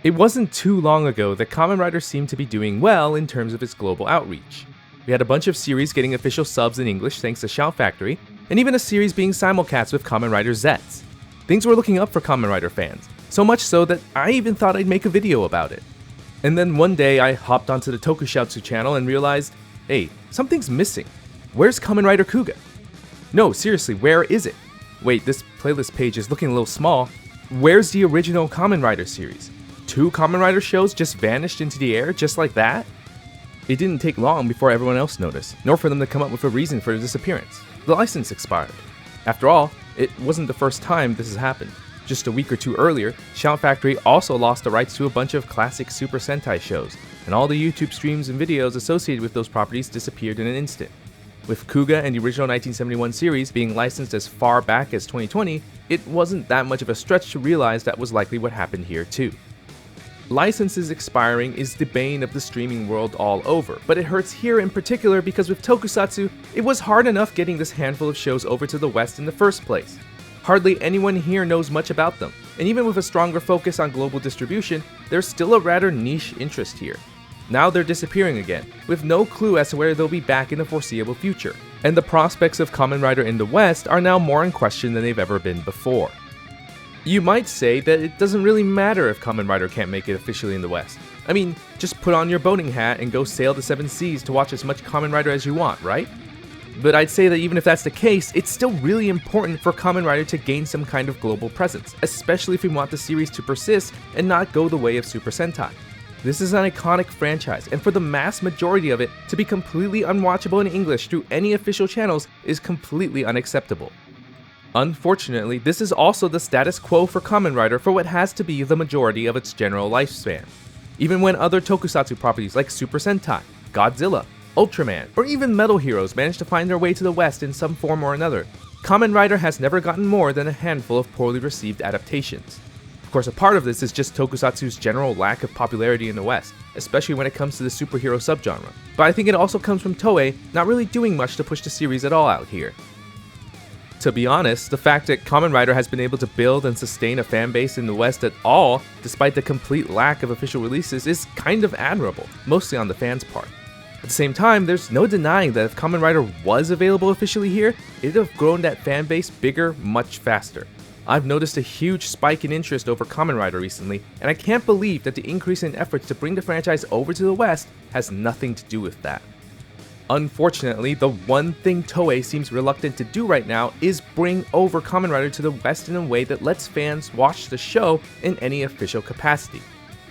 It wasn't too long ago that Kamen Rider seemed to be doing well in terms of its global outreach. We had a bunch of series getting official subs in English thanks to Shout Factory, and even a series being simulcast with Kamen Rider Zets. Things were looking up for Kamen Rider fans, so much so that I even thought I'd make a video about it. And then one day I hopped onto the Tokusatsu channel and realized, hey, something's missing. Where's Kamen Rider Kuga? No, seriously, where is it? Wait, this playlist page is looking a little small. Where's the original Kamen Rider series? 2 Kamen Rider shows just vanished into the air just like that? It didn't take long before everyone else noticed, nor for them to come up with a reason for the disappearance. The license expired. After all, it wasn't the first time this has happened. Just a week or 2 earlier, Shout Factory also lost the rights to a bunch of classic Super Sentai shows, and all the YouTube streams and videos associated with those properties disappeared in an instant. With Kuga and the original 1971 series being licensed as far back as 2020, it wasn't that much of a stretch to realize that was likely what happened here too. Licenses expiring is the bane of the streaming world all over, but it hurts here in particular because with Tokusatsu, it was hard enough getting this handful of shows over to the West in the first place. Hardly anyone here knows much about them, and even with a stronger focus on global distribution, there's still a rather niche interest here. Now they're disappearing again, with no clue as to where they'll be back in the foreseeable future, and the prospects of Kamen Rider in the West are now more in question than they've ever been before. You might say that it doesn't really matter if Kamen Rider can't make it officially in the West. I mean, just put on your boating hat and go sail the 7 seas to watch as much Kamen Rider as you want, right? But I'd say that even if that's the case, it's still really important for Kamen Rider to gain some kind of global presence, especially if we want the series to persist and not go the way of Super Sentai. This is an iconic franchise, and for the mass majority of it to be completely unwatchable in English through any official channels is completely unacceptable. Unfortunately, this is also the status quo for Kamen Rider for what has to be the majority of its general lifespan. Even when other tokusatsu properties like Super Sentai, Godzilla, Ultraman, or even Metal Heroes manage to find their way to the West in some form or another, Kamen Rider has never gotten more than a handful of poorly received adaptations. Of course, a part of this is just Tokusatsu's general lack of popularity in the West, especially when it comes to the superhero subgenre, but I think it also comes from Toei not really doing much to push the series at all out here. To be honest, the fact that Kamen Rider has been able to build and sustain a fanbase in the West at all, despite the complete lack of official releases, is kind of admirable, mostly on the fans' part. At the same time, there's no denying that if Kamen Rider was available officially here, it'd have grown that fanbase bigger much faster. I've noticed a huge spike in interest over Kamen Rider recently, and I can't believe that the increase in efforts to bring the franchise over to the West has nothing to do with that. Unfortunately, the one thing Toei seems reluctant to do right now is bring over Kamen Rider to the West in a way that lets fans watch the show in any official capacity.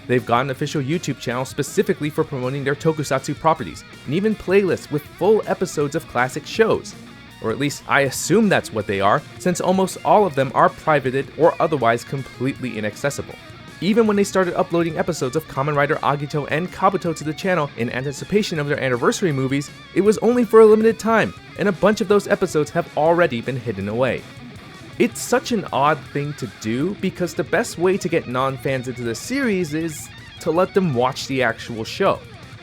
They've got an official YouTube channel specifically for promoting their Tokusatsu properties, and even playlists with full episodes of classic shows. Or at least I assume that's what they are, since almost all of them are privated or otherwise completely inaccessible. Even when they started uploading episodes of Kamen Rider Agito and Kabuto to the channel in anticipation of their anniversary movies, it was only for a limited time, and a bunch of those episodes have already been hidden away. It's such an odd thing to do because the best way to get non-fans into the series is to let them watch the actual show.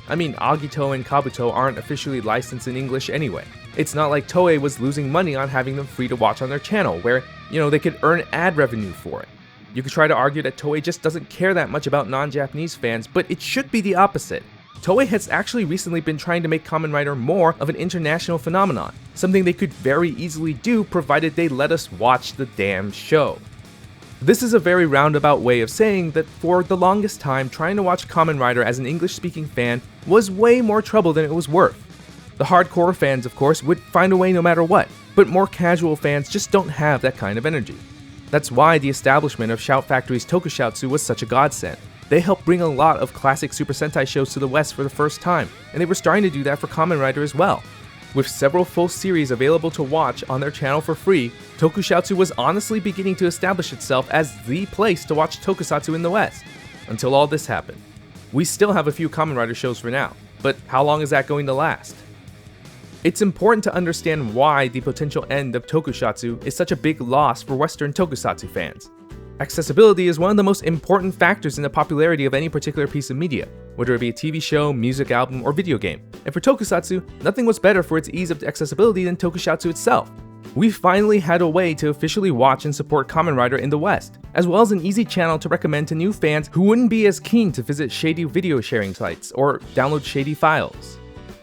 I mean, Agito and Kabuto aren't officially licensed in English anyway. It's not like Toei was losing money on having them free to watch on their channel, where, they could earn ad revenue for it. You could try to argue that Toei just doesn't care that much about non-Japanese fans, but it should be the opposite. Toei has actually recently been trying to make Kamen Rider more of an international phenomenon, something they could very easily do provided they let us watch the damn show. This is a very roundabout way of saying that for the longest time, trying to watch Kamen Rider as an English-speaking fan was way more trouble than it was worth. The hardcore fans, of course, would find a way no matter what, but more casual fans just don't have that kind of energy. That's why the establishment of Shout Factory's Tokusatsu was such a godsend. They helped bring a lot of classic Super Sentai shows to the West for the first time, and they were starting to do that for Kamen Rider as well. With several full series available to watch on their channel for free, Tokusatsu was honestly beginning to establish itself as the place to watch Tokusatsu in the West, until all this happened. We still have a few Kamen Rider shows for now, but how long is that going to last? It's important to understand why the potential end of Tokusatsu is such a big loss for Western Tokusatsu fans. Accessibility is one of the most important factors in the popularity of any particular piece of media, whether it be a TV show, music album, or video game. And for Tokusatsu, nothing was better for its ease of accessibility than Tokusatsu itself. We finally had a way to officially watch and support Kamen Rider in the West, as well as an easy channel to recommend to new fans who wouldn't be as keen to visit shady video sharing sites or download shady files.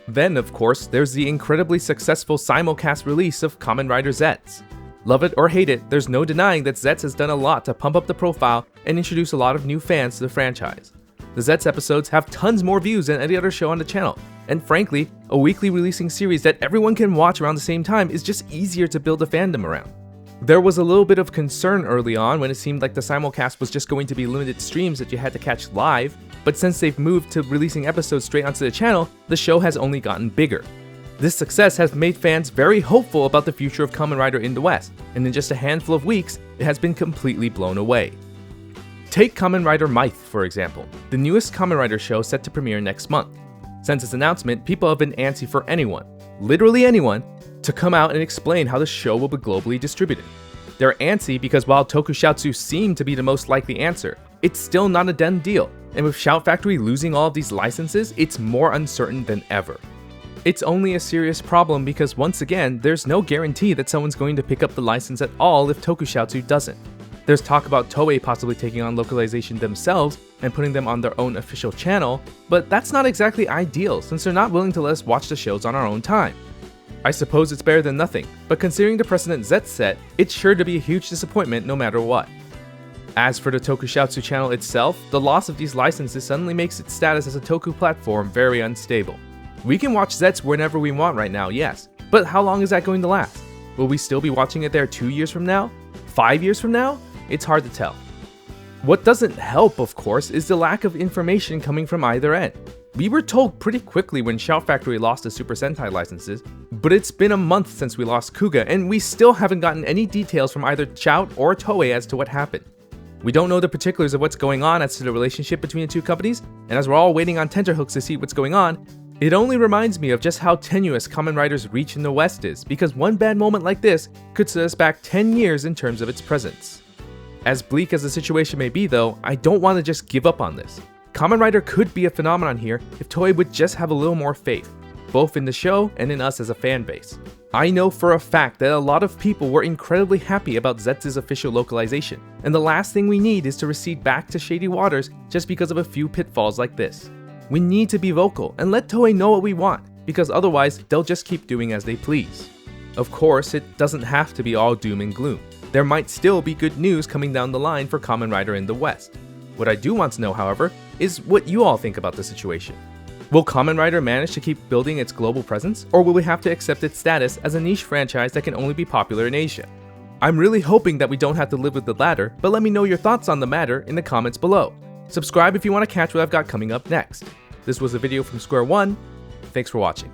Then, of course, there's the incredibly successful simulcast release of Kamen Rider Zets. Love it or hate it, there's no denying that Zets has done a lot to pump up the profile and introduce a lot of new fans to the franchise. The Zets episodes have tons more views than any other show on the channel, and frankly, a weekly releasing series that everyone can watch around the same time is just easier to build a fandom around. There was a little bit of concern early on when it seemed like the simulcast was just going to be limited streams that you had to catch live, but since they've moved to releasing episodes straight onto the channel, the show has only gotten bigger. This success has made fans very hopeful about the future of Kamen Rider in the West, and in just a handful of weeks, it has been completely blown away. Take Kamen Rider Myth, for example, the newest Kamen Rider show set to premiere next month. Since its announcement, people have been antsy for anyone, literally anyone, to come out and explain how the show will be globally distributed. They're antsy because while Tokusatsu seemed to be the most likely answer, it's still not a done deal, and with Shout Factory losing all of these licenses, it's more uncertain than ever. It's only a serious problem because once again, there's no guarantee that someone's going to pick up the license at all if Tokusatsu doesn't. There's talk about Toei possibly taking on Localization themselves and putting them on their own official channel, but that's not exactly ideal since they're not willing to let us watch the shows on our own time. I suppose it's better than nothing, but considering the precedent Zets set, it's sure to be a huge disappointment no matter what. As for the Tokusatsu channel itself, the loss of these licenses suddenly makes its status as a Toku platform very unstable. We can watch Zets whenever we want right now, yes, but how long is that going to last? Will we still be watching it there 2 years from now? 5 years from now? It's hard to tell. What doesn't help, of course, is the lack of information coming from either end. We were told pretty quickly when Shout Factory lost the Super Sentai licenses, but it's been a month since we lost Kuga, and we still haven't gotten any details from either Shout or Toei as to what happened. We don't know the particulars of what's going on as to the relationship between the two companies, and as we're all waiting on tenterhooks to see what's going on, it only reminds me of just how tenuous Kamen Rider's reach in the West is, because one bad moment like this could set us back 10 years in terms of its presence. As bleak as the situation may be though, I don't want to just give up on this. Kamen Rider could be a phenomenon here if Toei would just have a little more faith, both in the show and in us as a fan base. I know for a fact that a lot of people were incredibly happy about Zets' official localization, and the last thing we need is to recede back to shady waters just because of a few pitfalls like this. We need to be vocal and let Toei know what we want, because otherwise they'll just keep doing as they please. Of course, it doesn't have to be all doom and gloom. There might still be good news coming down the line for Kamen Rider in the West. What I do want to know, however, is what you all think about the situation. Will Kamen Rider manage to keep building its global presence, or will we have to accept its status as a niche franchise that can only be popular in Asia? I'm really hoping that we don't have to live with the latter, but let me know your thoughts on the matter in the comments below. Subscribe if you want to catch what I've got coming up next. This was a video from Square One. Thanks for watching.